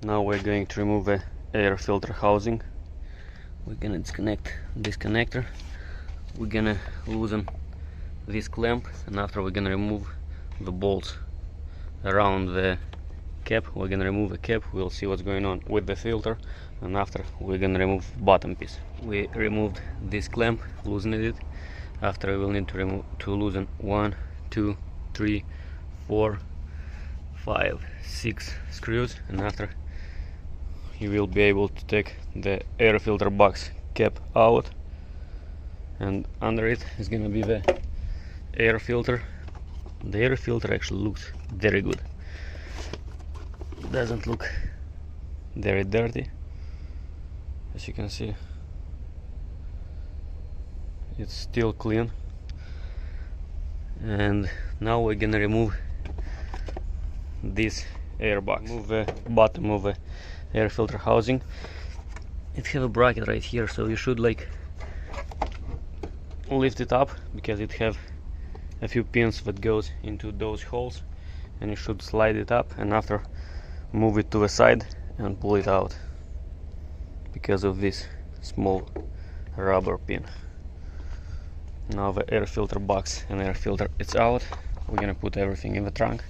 Now we're going to remove the air filter housing. We're gonna disconnect this connector. We're gonna loosen this clamp, and after we're gonna remove the bolts around the cap. We're gonna remove the cap, we'll see what's going on with the filter, and after we're gonna remove bottom piece. We removed this clamp, loosened it. After we will need to loosen 1, 2, 3, 4, 5, 6 screws, and after you will be able to take the air filter box cap out, and under it is gonna be the air filter. The air filter actually looks very good. Doesn't look very dirty, as you can see. It's still clean. And now we're gonna remove this air box. Remove the bottom of the air filter housing. It have a bracket right here, so you should like lift it up, because it have a few pins that goes into those holes, and you should slide it up, and after move it to the side and pull it out because of this small rubber pin. Now the air filter box and air filter it's out. We're gonna put everything in the trunk,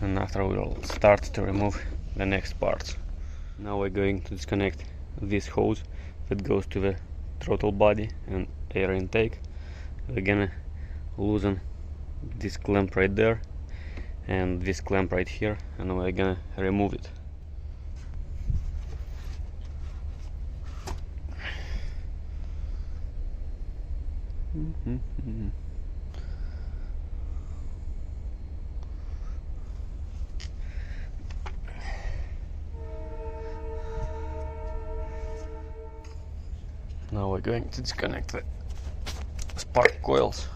and after we'll start to remove the next parts. Now we're going to disconnect this hose that goes to the throttle body and air intake. We're gonna loosen this clamp right there and this clamp right here, and we're gonna remove it. Now we're going to disconnect the spark coils.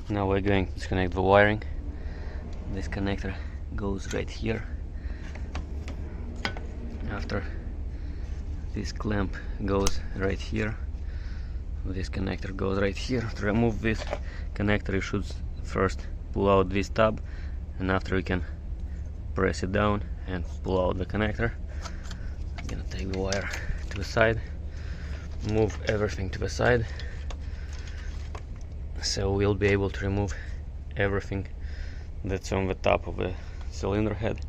Now we're going to disconnect the wiring. This connector goes right here. After this clamp goes right here. This connector goes right here. To remove this connector, you should first pull out this tab, and after you can press it down and pull out the connector. I'm gonna take the wire to the side, move everything to the side, so we'll be able to remove everything that's on the top of the cylinder head.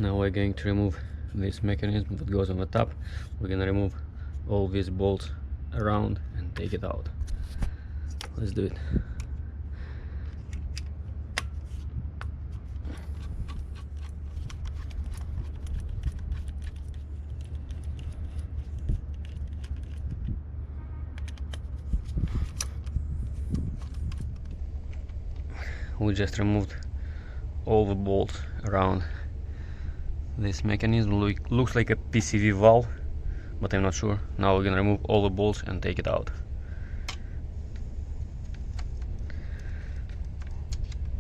Now we're going to remove this mechanism that goes on the top. We're gonna remove all these bolts around and take it out. Let's do it. We just removed all the bolts around this mechanism. Looks like a PCV valve, but I'm not sure. Now we're gonna remove all the bolts and take it out.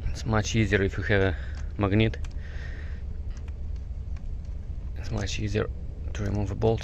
It's much easier if you have a magnet. It's much easier to remove a bolt.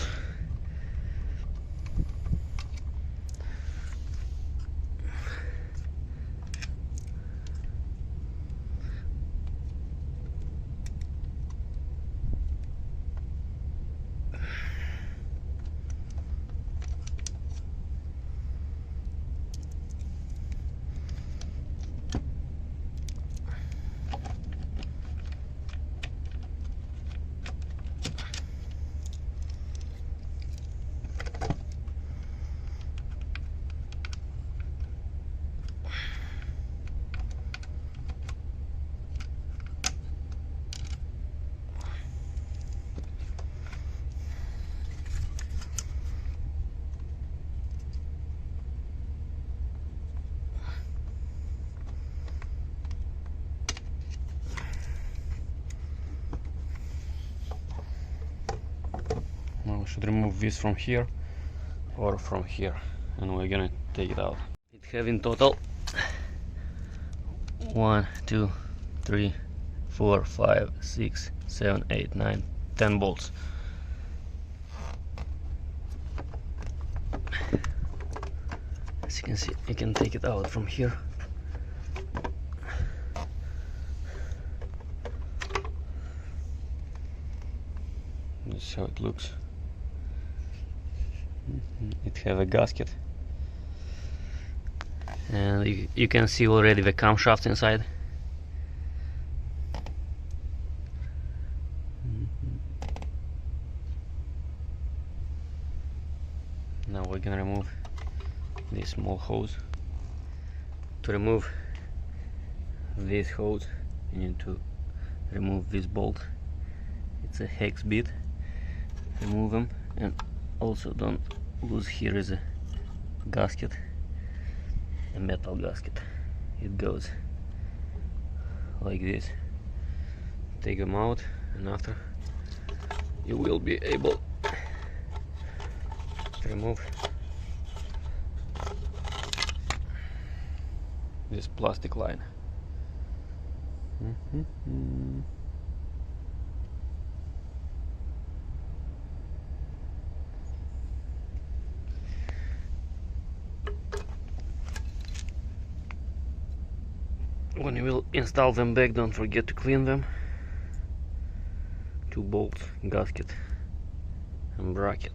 we should remove this from here or from here, and we're gonna take it out. It have in total 1, 2, 3, 4, 5, 6, 7, 8, 9, 10 bolts. As you can see, you can take it out from here. This is how it looks. It have a gasket, and you can see already the camshaft inside. Now we're gonna remove this small hose. To remove this hose, you need to remove this bolt. It's a hex bit. Remove them, and also don't lose, here is a gasket, a metal gasket. It goes like this. Take them out, and after you will be able to remove this plastic line. When you will install them back, don't forget to clean them. 2 bolts, gasket and bracket.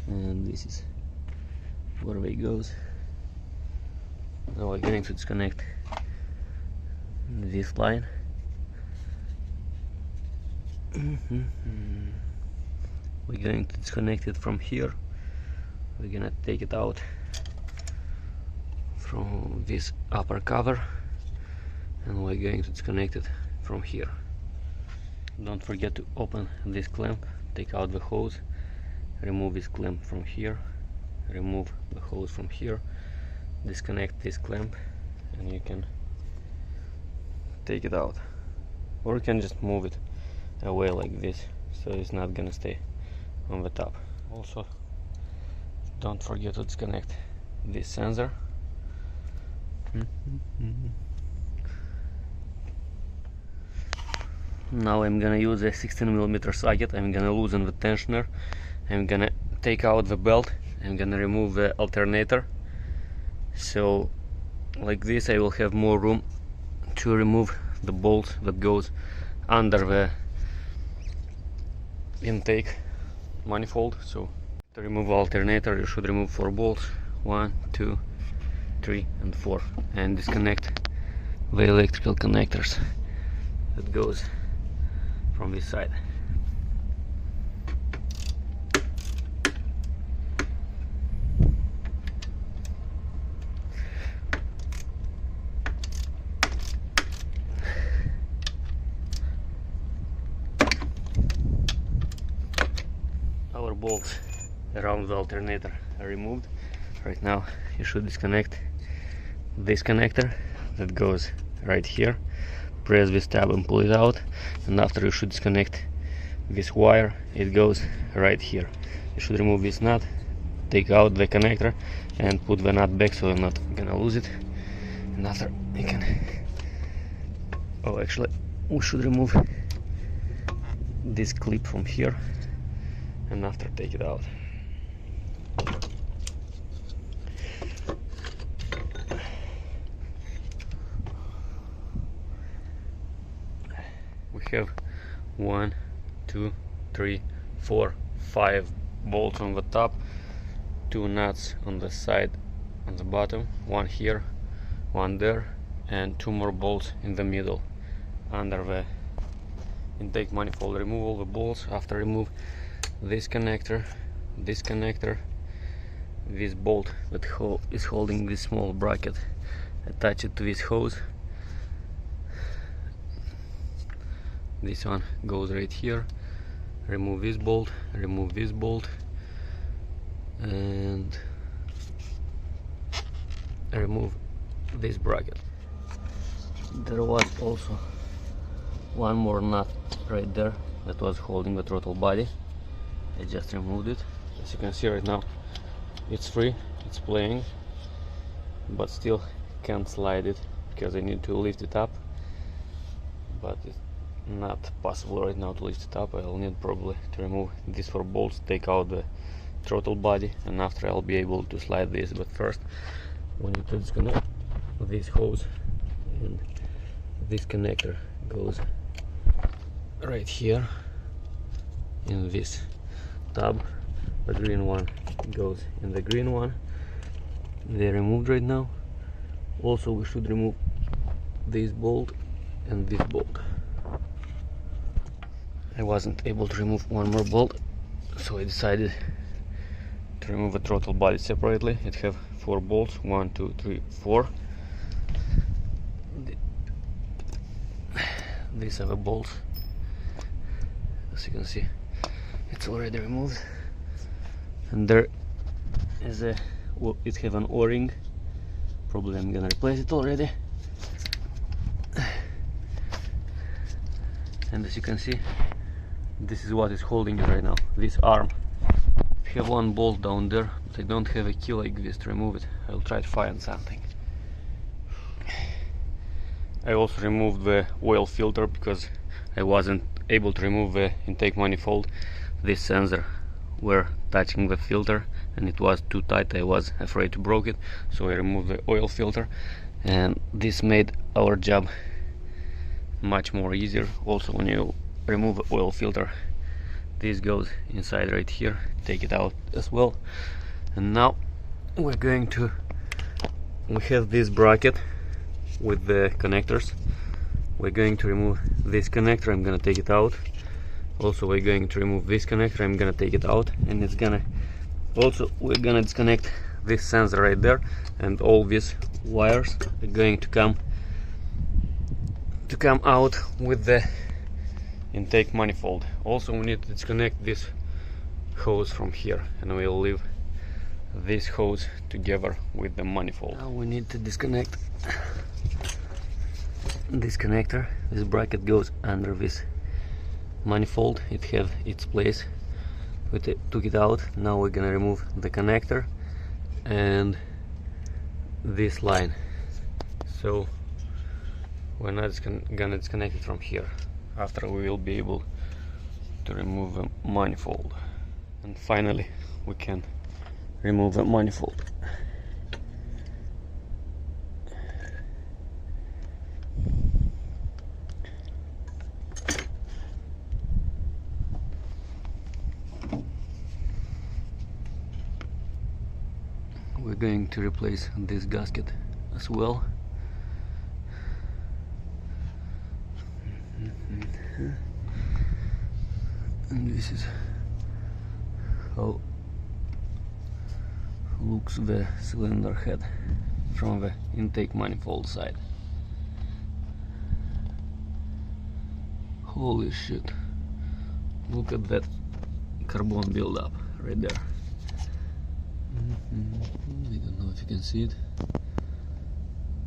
And this is where they goes. Now we're going to disconnect this line. We're going to disconnect it from here. We're gonna take it out from this upper cover, and we're going to disconnect it from here. Don't forget to open this clamp, take out the hose, remove this clamp from here, remove the hose from here, disconnect this clamp, and you can take it out, or you can just move it away like this, so it's not gonna stay on the top. Also, don't forget to disconnect this sensor. Now I'm gonna use a 16mm socket. I'm gonna loosen the tensioner. I'm gonna take out the belt. I'm gonna remove the alternator. So like this I will have more room to remove the bolt that goes under the intake manifold. So to remove alternator you should remove 4 bolts, 1, 2, 3 and 4, and disconnect the electrical connectors that goes from this side. Our bolts around the alternator are removed. Right now you should disconnect this connector that goes right here. Press this tab and pull it out, and after you should disconnect this wire. It goes right here. You should remove this nut, take out the connector and put the nut back so you're not gonna lose it. And after you can, oh actually we should remove this clip from here, and after take it out. We have 1, 2, 3, 4, 5 bolts on the top, 2 nuts on the side, on the bottom, 1 here, 1 there, and 2 more bolts in the middle under the intake manifold. Remove all the bolts. After remove this connector, this bolt that is holding this small bracket, attach it to this hose. This one goes right here. Remove this bolt, and remove this bracket. There was also one more nut right there that was holding the throttle body. I just removed it. As you can see right now, it's free, it's playing, but still can't slide it because I need to lift it up, but it's not possible right now to lift it up. I'll need probably to remove these 4 bolts, take out the throttle body, and after I'll be able to slide this. But first we need to disconnect this hose, and this connector goes right here in this tab. The green one goes in the green one. They're removed right now. Also, we should remove this bolt and this bolt. I wasn't able to remove one more bolt, so I decided to remove the throttle body separately. It have 4 bolts, 1, 2, 3, 4. These are the bolts. As you can see, it's already removed. And there is a, it have an O-ring. Probably I'm gonna replace it already. And as you can see, this is what is holding it right now, this arm. I have one bolt down there, but I don't have a key like this to remove it. I'll try to find something. I also removed the oil filter because I wasn't able to remove the intake manifold. This sensor were touching the filter and it was too tight. I was afraid to break it, so I removed the oil filter, and this made our job much more easier. Also, when you remove the oil filter, this goes inside right here, take it out as well. And now we're going to, we have this bracket with the connectors. We're going to remove this connector, I'm gonna take it out. Also, we're going to remove this connector, I'm gonna take it out, and it's gonna, also we're gonna disconnect this sensor right there, and all these wires are going to come out with the intake manifold. Also, we need to disconnect this hose from here, and we'll leave this hose together with the manifold. Now we need to disconnect this connector. This bracket goes under this manifold. It have its place. We took it out. Now we're gonna remove the connector and this line. So we're not gonna disconnect it from here. After, we will be able to remove the manifold, and finally we can remove the manifold. We're going to replace this gasket as well. And this is how looks the cylinder head from the intake manifold side. Holy shit, look at that carbon buildup right there. I don't know if you can see it,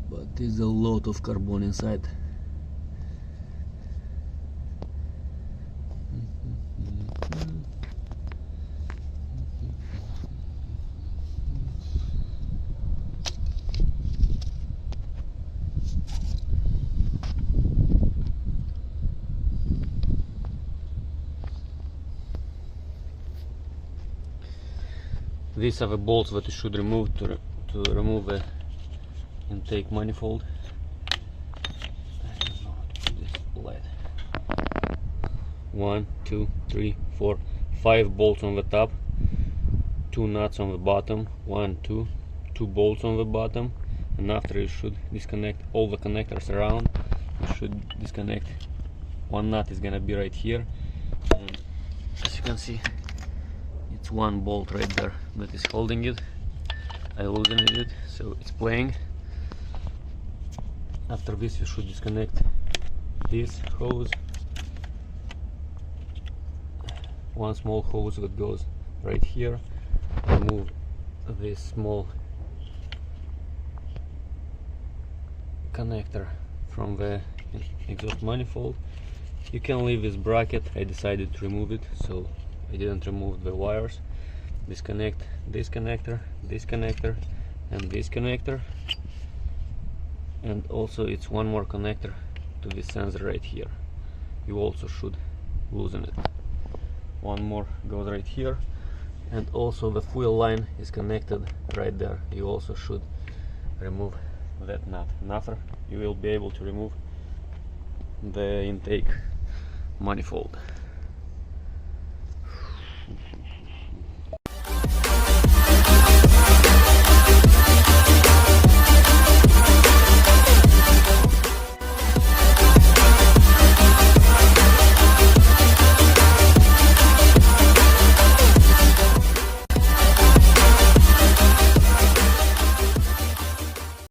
but there's a lot of carbon inside. These are the bolts that you should remove to remove the intake manifold. I don't know how to put this light. 1, 2, 3, 4, 5 bolts on the top, 2 nuts on the bottom, 1, 2, 2 bolts on the bottom, and after you should disconnect all the connectors around. You should disconnect one nut is gonna be right here, and as you can see, it's one bolt right there that is holding it. I loosened it, so it's playing. After this, you should disconnect this hose, one small hose that goes right here. Remove this small connector from the exhaust manifold, You can leave this bracket. I decided to remove it, so I didn't remove the wires. Disconnect this connector, and this connector, and also it's one more connector to this sensor right here. You also should loosen it. One more goes right here, and also the fuel line is connected right there. You also should remove that nut, and after you will be able to remove the intake manifold.